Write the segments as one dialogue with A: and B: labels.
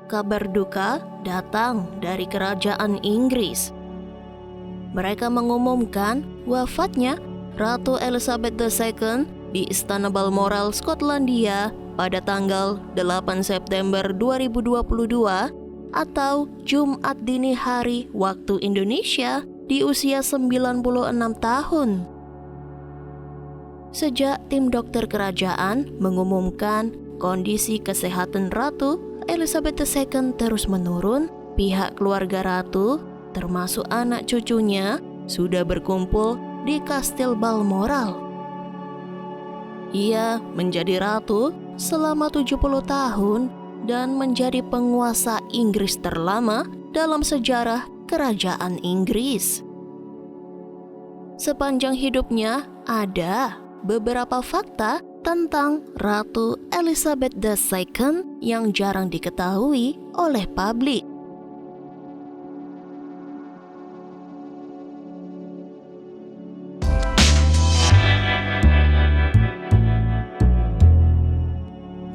A: kabar duka datang dari kerajaan Inggris. Mereka mengumumkan wafatnya Ratu Elizabeth II di Istana Balmoral, Skotlandia pada tanggal 8 September 2022 atau Jumat dini hari waktu Indonesia di usia 96 tahun. Sejak tim dokter kerajaan mengumumkan kondisi kesehatan Ratu Elizabeth II terus menurun, pihak keluarga Ratu, termasuk anak cucunya, sudah berkumpul di Kastil Balmoral. Ia menjadi ratu selama 70 tahun dan menjadi penguasa Inggris terlama dalam sejarah kerajaan Inggris. Sepanjang hidupnya ada beberapa fakta tentang Ratu Elizabeth II yang jarang diketahui oleh publik.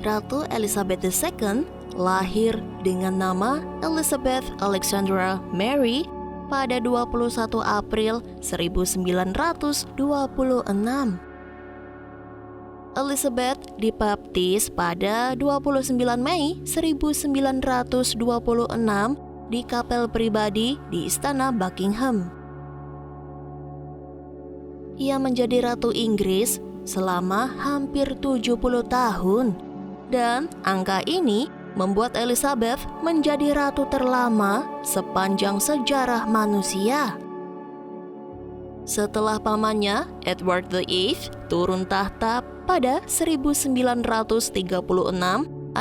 A: Ratu Elizabeth II lahir dengan nama Elizabeth Alexandra Mary pada 21 April 1926. Elizabeth dibaptis pada 29 Mei 1926 di kapel pribadi di Istana Buckingham. Ia menjadi Ratu Inggris selama hampir 70 tahun. Dan angka ini membuat Elizabeth menjadi ratu terlama sepanjang sejarah manusia. Setelah pamannya, Edward VIII, turun tahta pada 1936,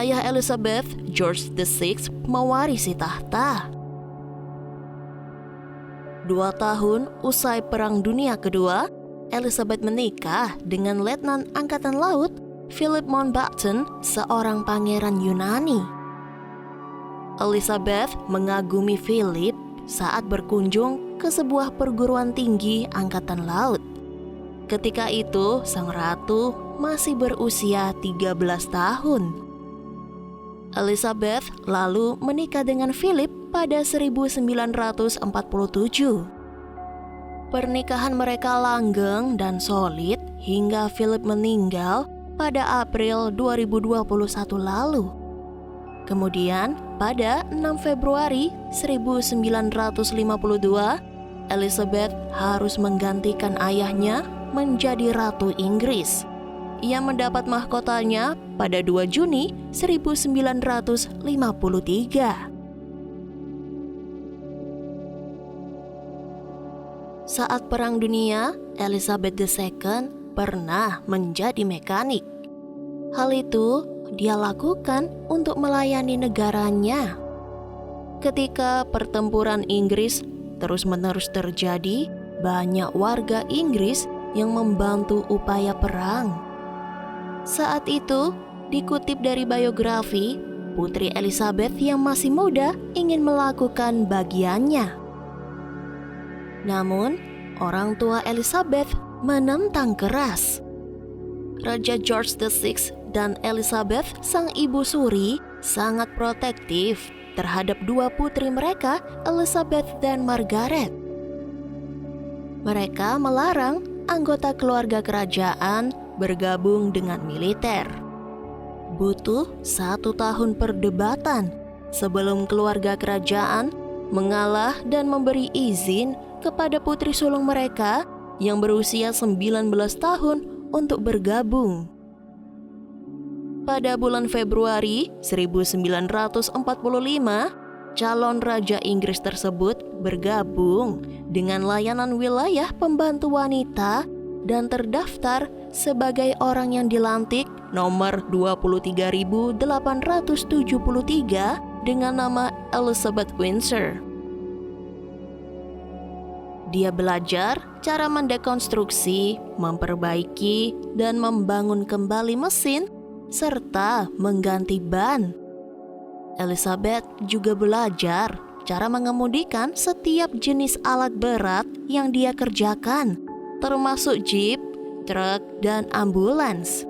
A: ayah Elizabeth, George VI, mewarisi tahta. 2 tahun usai Perang Dunia Kedua, Elizabeth menikah dengan Letnan Angkatan Laut Philip Mountbatten, seorang pangeran Yunani. Elizabeth mengagumi Philip saat berkunjung ke sebuah perguruan tinggi angkatan laut. Ketika itu, sang ratu masih berusia 13 tahun. Elizabeth lalu menikah dengan Philip pada 1947. Pernikahan mereka langgeng dan solid hingga Philip meninggal pada April 2021 lalu. Kemudian, pada 6 Februari 1952, Elizabeth harus menggantikan ayahnya menjadi Ratu Inggris. Ia mendapat mahkotanya pada 2 Juni 1953. Saat Perang Dunia, Elizabeth II pernah menjadi mekanik. Hal itu dia lakukan untuk melayani negaranya. Ketika pertempuran Inggris terus-menerus terjadi, banyak warga Inggris yang membantu upaya perang. Saat itu, dikutip dari biografi, Putri Elizabeth yang masih muda ingin melakukan bagiannya. Namun, orang tua Elizabeth menentang keras. Raja George VI dan Elizabeth, sang ibu suri, sangat protektif terhadap 2 putri mereka, Elizabeth dan Margaret. Mereka melarang anggota keluarga kerajaan bergabung dengan militer. Butuh 1 tahun perdebatan sebelum keluarga kerajaan mengalah dan memberi izin kepada putri sulung mereka yang berusia 19 tahun untuk bergabung. Pada bulan Februari 1945, calon Raja Inggris tersebut bergabung dengan layanan wilayah pembantu wanita dan terdaftar sebagai orang yang dilantik nomor 23.873 dengan nama Elizabeth Windsor. Dia belajar cara mendekonstruksi, memperbaiki, dan membangun kembali mesin, serta mengganti ban. Elizabeth juga belajar cara mengemudikan setiap jenis alat berat yang dia kerjakan, termasuk jeep, truk, dan ambulans.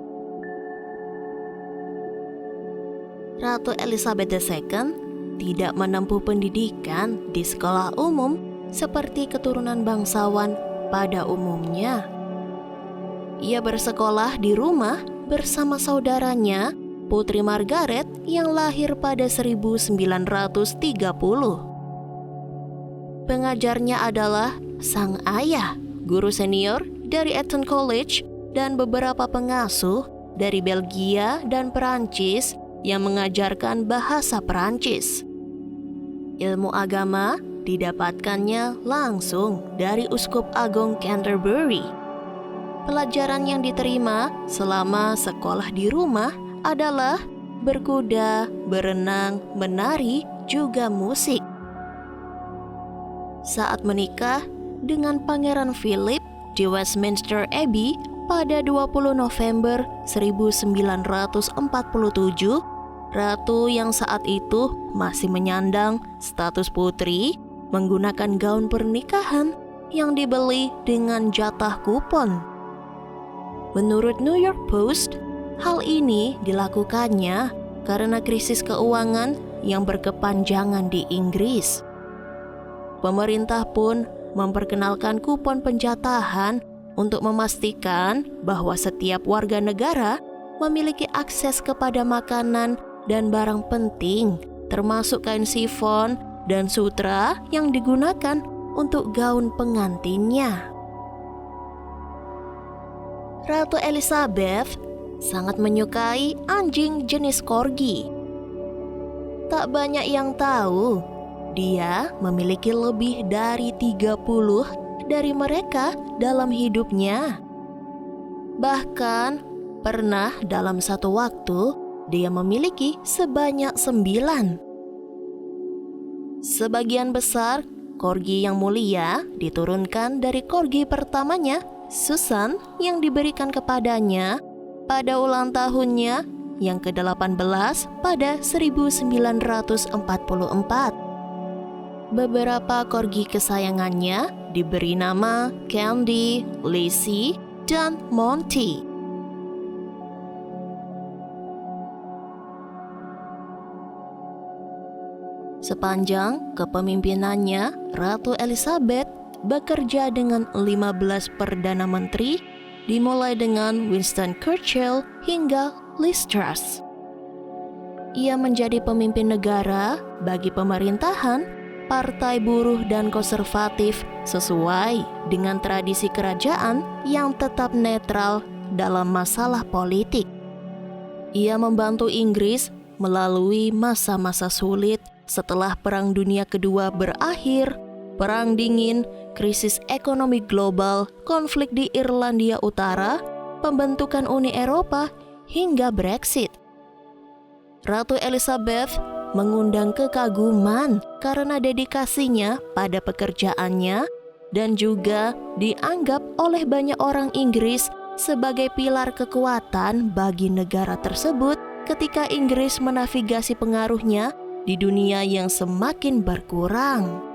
A: Ratu Elizabeth II tidak menempuh pendidikan di sekolah umum seperti keturunan bangsawan pada umumnya. Ia bersekolah di rumah bersama saudaranya, Putri Margaret yang lahir pada 1930. Pengajarnya adalah sang ayah, guru senior dari Eton College, dan beberapa pengasuh dari Belgia dan Perancis yang mengajarkan bahasa Perancis. Ilmu agama didapatkannya langsung dari Uskup Agung Canterbury. Pelajaran yang diterima selama sekolah di rumah adalah berkuda, berenang, menari, juga musik. Saat menikah dengan Pangeran Philip di Westminster Abbey pada 20 November 1947, Ratu yang saat itu masih menyandang status putri menggunakan gaun pernikahan yang dibeli dengan jatah kupon. Menurut New York Post, hal ini dilakukannya karena krisis keuangan yang berkepanjangan di Inggris. Pemerintah pun memperkenalkan kupon penjatahan untuk memastikan bahwa setiap warga negara memiliki akses kepada makanan dan barang penting, termasuk kain sifon dan sutra yang digunakan untuk gaun pengantinnya. Ratu Elizabeth sangat menyukai anjing jenis corgi. Tak banyak yang tahu, dia memiliki lebih dari 30 dari mereka dalam hidupnya. Bahkan pernah dalam satu waktu dia memiliki sebanyak 9. Sebagian besar corgi yang mulia diturunkan dari corgi pertamanya, Susan, yang diberikan kepadanya pada ulang tahunnya yang ke-18 pada 1944. Beberapa corgi kesayangannya diberi nama Candy, Lizzie, dan Monty. Sepanjang kepemimpinannya, Ratu Elizabeth bekerja dengan 15 Perdana Menteri, dimulai dengan Winston Churchill hingga Liz Truss. Ia menjadi pemimpin negara bagi pemerintahan partai buruh dan konservatif sesuai dengan tradisi kerajaan yang tetap netral dalam masalah politik. Ia membantu Inggris melalui masa-masa sulit setelah Perang Dunia Kedua berakhir, Perang Dingin, krisis ekonomi global, konflik di Irlandia Utara, pembentukan Uni Eropa, hingga Brexit. Ratu Elizabeth mengundang kekaguman karena dedikasinya pada pekerjaannya dan juga dianggap oleh banyak orang Inggris sebagai pilar kekuatan bagi negara tersebut ketika Inggris menavigasi pengaruhnya di dunia yang semakin berkurang.